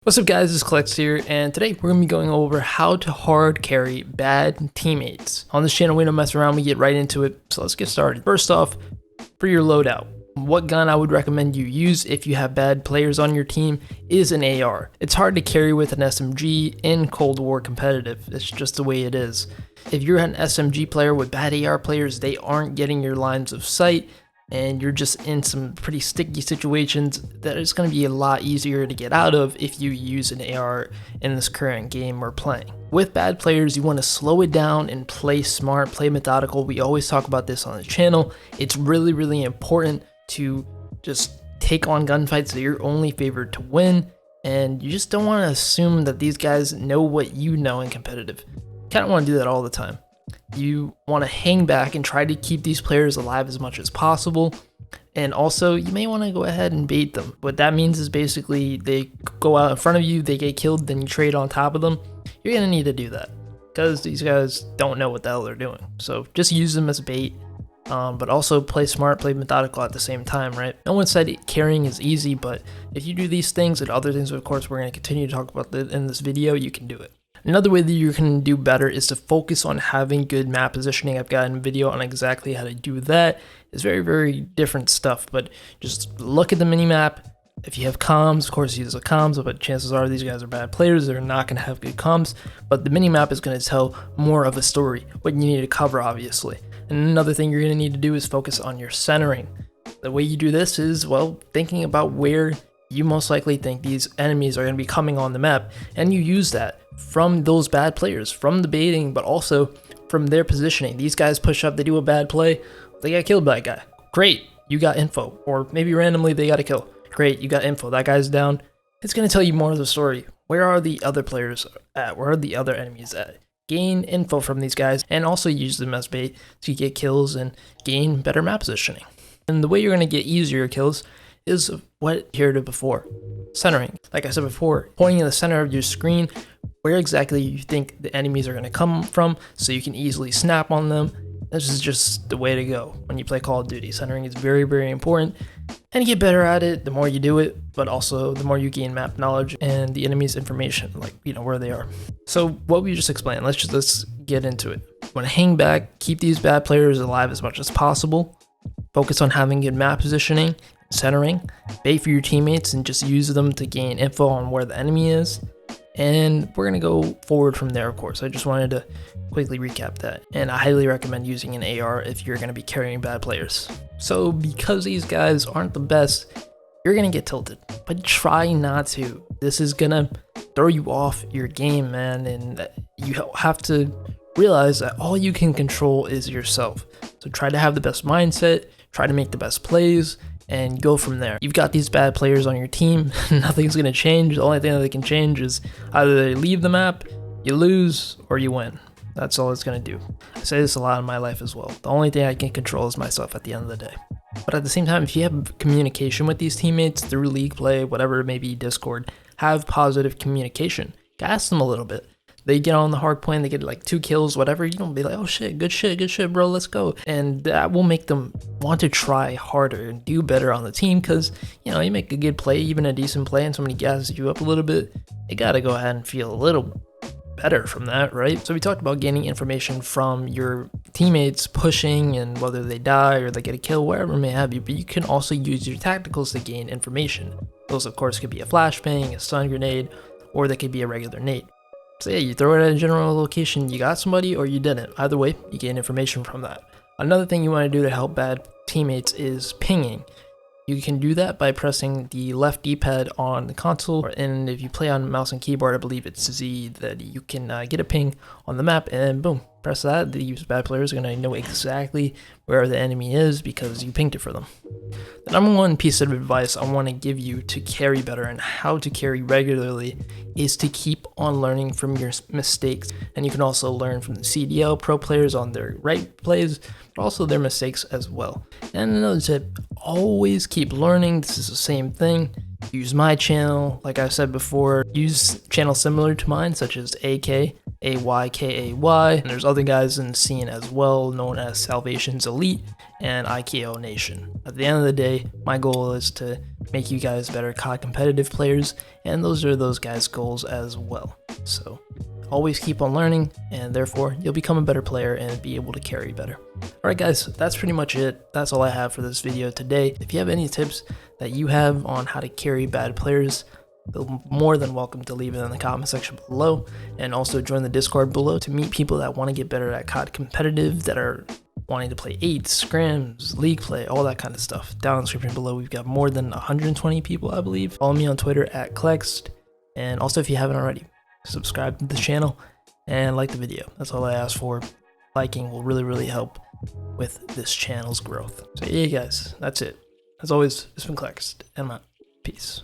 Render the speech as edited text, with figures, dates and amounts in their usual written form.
What's up guys, it's Klex here, and today we're going to be going over how to hard carry bad teammates. On this channel we don't mess around, we get right into it, so let's get started. First off, for your loadout, what gun I would recommend you use if you have bad players on your team is an AR. It's hard to carry with an SMG in Cold War competitive, it's just the way it is. If you're an SMG player with bad AR players, they aren't getting your lines of sight, and you're just in some pretty sticky situations that it's going to be a lot easier to get out of if you use an AR in this current game we're playing. With bad players, you want to slow it down and play smart, play methodical. We always talk about this on the channel. It's really important to just take on gunfights that you're only favored to win, and you just don't want to assume that these guys know what you know in competitive. You kind of want to do that all the time. You want to hang back and try to keep these players alive as much as possible, and also you may want to go ahead and bait them. What that means is basically they go out in front of you, they get killed, then you trade on top of them. You're going to need to do that because these guys don't know what the hell they're doing, so just use them as bait, but also play smart, play methodical at the same time, right? No one said carrying is easy, but if you do these things and other things, of course, we're going to continue to talk about in this video, you can do it. Another way that you can do better is to focus on having good map positioning. I've got a video on exactly how to do that. It's very different stuff, but just look at the minimap. If you have comms, of course use the comms, but chances are these guys are bad players. They're not going to have good comms, but the minimap is going to tell more of a story, what you need to cover, obviously. And another thing you're going to need to do is focus on your centering. The way you do this is, well, thinking about where you most likely think these enemies are going to be coming on the map, and you use that from those bad players, from the baiting, but also from their positioning. These guys push up, they do a bad play, they get killed by a guy. Great, you got info. Or maybe randomly they got a kill. Great, you got info, that guy's down. It's going to tell you more of the story. Where are the other players at? Where are the other enemies at? Gain info from these guys, and also use them as bait to get kills and gain better map positioning. And the way you're going to get easier kills is what here to before. Centering. Like I said before, pointing in the center of your screen where exactly you think the enemies are going to come from so you can easily snap on them. This is just the way to go when you play Call of Duty. Centering is very important, and you get better at it the more you do it, but also the more you gain map knowledge and the enemy's information, like, you know, where they are. So what we just explained, let's get into it. You want to hang back, keep these bad players alive as much as possible, focus on having good map positioning, centering, bait for your teammates, and just use them to gain info on where the enemy is. And we're going to go forward from there, of course. I just wanted to quickly recap that. And I highly recommend using an AR if you're going to be carrying bad players. So because these guys aren't the best, you're going to get tilted. But try not to. This is going to throw you off your game, man. And you have to realize that all you can control is yourself. So try to have the best mindset, try to make the best plays, and go from there. You've got these bad players on your team, nothing's gonna change. The only thing that they can change is either they leave the map, you lose, or you win. That's all it's gonna do. I say this a lot in my life as well. The only thing I can control is myself at the end of the day. But at the same time, if you have communication with these teammates through league play, whatever it may be, Discord, have positive communication. Gas them a little bit. They get on the hard point, they get like 2 kills, whatever, you don't be like, oh shit, good shit, bro, let's go. And that will make them want to try harder and do better on the team, because, you know, you make a good play, even a decent play, and somebody gasses you up a little bit, you gotta go ahead and feel a little better from that, right? So we talked about gaining information from your teammates pushing and whether they die or they get a kill, wherever it may have you, but you can also use your tacticals to gain information. Those, of course, could be a flashbang, a stun grenade, or they could be a regular nade. So yeah, you throw it at a general location, you got somebody or you didn't. Either way, you gain information from that. Another thing you want to do to help bad teammates is pinging. You can do that by pressing the left D-pad on the console, and if you play on mouse and keyboard, I believe it's Z, that you can get a ping on the map, and boom, press that. These bad players are going to know exactly where the enemy is because you pinged it for them. The number one piece of advice I want to give you to carry better and how to carry regularly is to keep on learning from your mistakes. And you can also learn from the CDL pro players on their right plays, but also their mistakes as well. And another tip, always keep learning. This is the same thing. Use my channel, like I said before, use channels similar to mine, such as AK, AYKAY, and there's other guys in the scene as well, known as Salvation's Elite and IKO Nation. At the end of the day, my goal is to make you guys better COD competitive players, and those are those guys' goals as well. So always keep on learning, and therefore you'll become a better player and be able to carry better. Alright guys, that's pretty much it. That's all I have for this video today. If you have any tips that you have on how to carry bad players, feel more than welcome to leave it in the comment section below, and also join the Discord below to meet people that want to get better at COD competitive, that are wanting to play 8s, scrims, league play, all that kind of stuff. Down in the description below, we've got more than 120 people, I believe. Follow me on Twitter at Klext, and also if you haven't already, subscribe to the channel and like the video. That's all I ask for. Liking will really help with this channel's growth. So yeah guys, that's it. As always, it's been Klext, and I'm out. Peace.